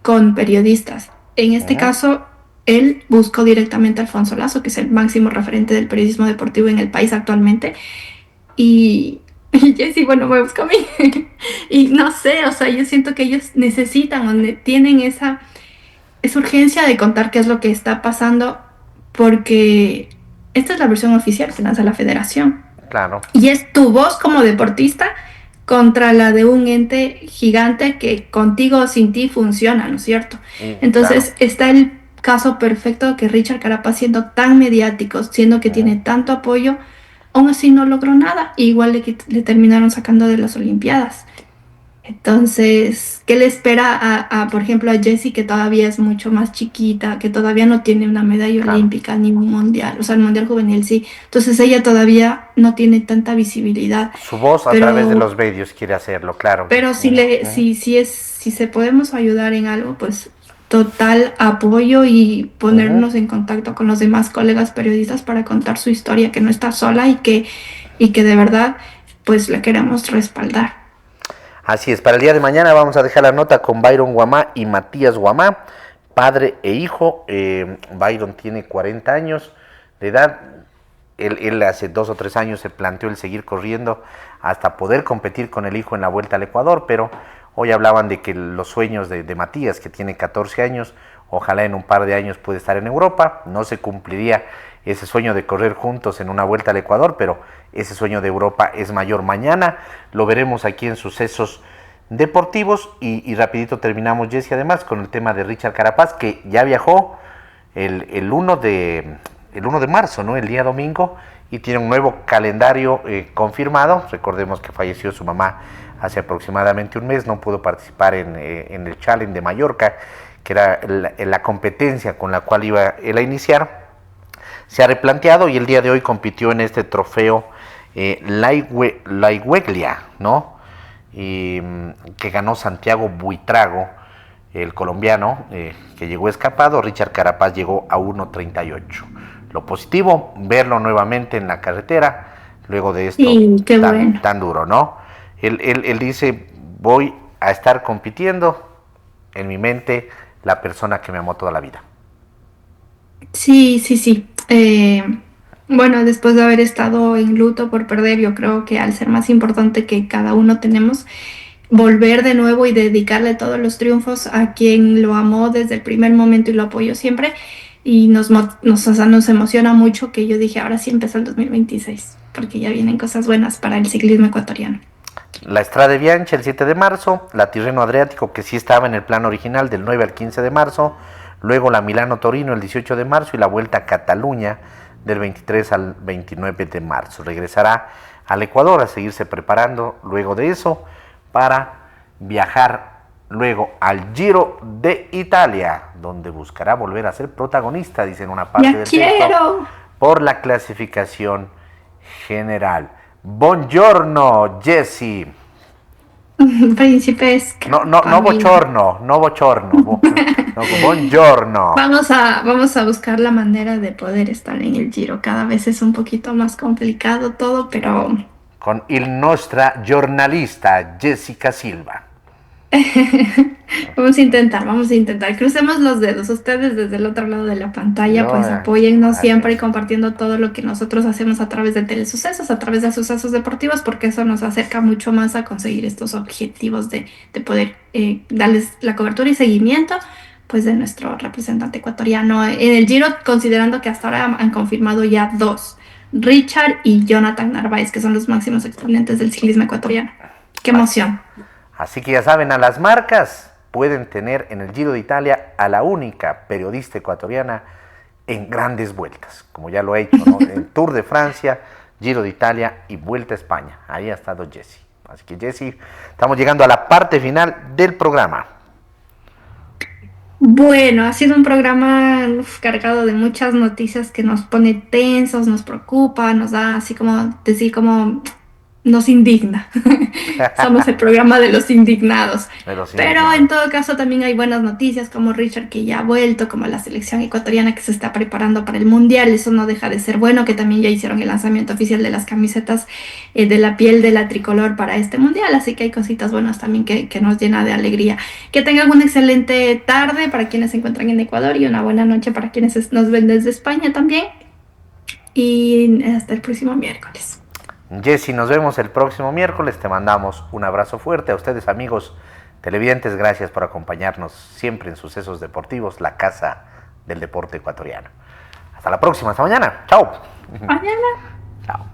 con periodistas. En este Ujú. caso, él buscó directamente a Alfonso Lazo, que es el máximo referente del periodismo deportivo en el país actualmente, y Jessie, bueno, me buscó a mí. Y no sé, o sea, yo siento que ellos necesitan, donde tienen esa urgencia de contar qué es lo que está pasando, porque esta es la versión oficial que lanza la federación. Claro, Y es tu voz como deportista contra la de un ente gigante que contigo o sin ti funciona, ¿no es cierto? y claro. Entonces está el caso perfecto que Richard Carapaz, siendo tan mediático, siendo que Ujú. tiene tanto apoyo, aún así no logró nada. E igual le terminaron sacando de las Olimpiadas. Entonces, ¿qué le espera por ejemplo, a Jessie, que todavía es mucho más chiquita, que todavía no tiene una medalla Claro. olímpica ni un mundial? O sea, el mundial juvenil sí. Entonces, ella todavía no tiene tanta visibilidad. Su voz a través de Pero, los medios quiere hacerlo, claro. pero Ujú. si se podemos ayudar en algo, pues total apoyo y Ujú. ponernos en contacto con los demás colegas periodistas para contar su historia, que no está sola y que de verdad, pues la queremos respaldar. Así es, para el día de mañana vamos a dejar la nota con Byron Guamá y Matías Guamá, padre e hijo. Byron tiene 40 años de edad. Él hace 2 o 3 años se planteó el seguir corriendo hasta poder competir con el hijo en la Vuelta al Ecuador, pero hoy hablaban de que los sueños de Matías, que tiene 14 años, Ojalá en un par de años pueda estar en Europa. No se cumpliría ese sueño de correr juntos en una vuelta al Ecuador, pero ese sueño de Europa es mayor. Mañana lo veremos aquí en Sucesos Deportivos. Y rapidito terminamos, Jessy, además con el tema de Richard Carapaz, que ya viajó el 1 de marzo, ¿no? El día domingo, y tiene un nuevo calendario confirmado. Recordemos que falleció su mamá hace aproximadamente un mes, no pudo participar en el Challenge de Mallorca, que era la competencia con la cual iba él a iniciar. Se ha replanteado y el día de hoy compitió en este trofeo Laigueglia, ¿no? Que ganó Santiago Buitrago, el colombiano, que llegó escapado. Richard Carapaz llegó a 1.38. Lo positivo, verlo nuevamente en la carretera, luego de esto tan duro, ¿no? Él dice, voy a estar compitiendo, en mi mente, la persona que me amó toda la vida. Sí. Bueno, después de haber estado en luto por perder, yo creo que al ser más importante que cada uno tenemos, volver de nuevo y dedicarle todos los triunfos a quien lo amó desde el primer momento y lo apoyó siempre. Y nos emociona mucho que yo dije, ahora sí empezó el 2026, porque ya vienen cosas buenas para el ciclismo ecuatoriano. La Strade Bianche el 7 de marzo, la Tirreno Adriático, que sí estaba en el plan original del 9 al 15 de marzo, luego la Milano Torino el 18 de marzo y la Vuelta a Cataluña del 23 al 29 de marzo. Regresará al Ecuador a seguirse preparando luego de eso para viajar luego al Giro de Italia, donde buscará volver a ser protagonista, dice en una parte del texto, por la clasificación general. Buongiorno, Jessy. Principesca. No bochorno. Buongiorno. Vamos a buscar la manera de poder estar en el Giro. Cada vez es un poquito más complicado todo, pero... Con il nostra giornalista Jessica Silva. Vamos a intentar. Crucemos los dedos. Ustedes desde el otro lado de la pantalla, pues apóyennos siempre y compartiendo todo lo que nosotros hacemos a través de Telesucesos, a través de Sucesos Deportivos, porque eso nos acerca mucho más a conseguir estos objetivos de poder darles la cobertura y seguimiento pues de nuestro representante ecuatoriano en el Giro, considerando que hasta ahora han confirmado ya 2, Richard y Jonathan Narváez, que son los máximos exponentes del ciclismo ecuatoriano. ¡Qué emoción! Así que ya saben, a las marcas pueden tener en el Giro de Italia a la única periodista ecuatoriana en grandes vueltas, como ya lo ha hecho, ¿no? En Tour de Francia, Giro de Italia y Vuelta a España. Ahí ha estado Jessy. Así que Jessy, estamos llegando a la parte final del programa. Bueno, ha sido un programa cargado de muchas noticias que nos pone tensos, nos preocupa, nos da así como decir como... nos indigna. Somos el programa de los indignados. Pero en todo caso también hay buenas noticias, como Richard, que ya ha vuelto, como la selección ecuatoriana que se está preparando para el Mundial. Eso no deja de ser bueno, que también ya hicieron el lanzamiento oficial de las camisetas de la piel de la tricolor para este Mundial. Así que hay cositas buenas también que nos llena de alegría. Que tengan una excelente tarde para quienes se encuentran en Ecuador y una buena noche para quienes nos ven desde España también. Y hasta el próximo miércoles. Jessy, nos vemos el próximo miércoles. Te mandamos un abrazo fuerte a ustedes, amigos televidentes. Gracias por acompañarnos siempre en Sucesos Deportivos, la casa del deporte ecuatoriano. Hasta la próxima, hasta mañana. Chao. Mañana. Chao.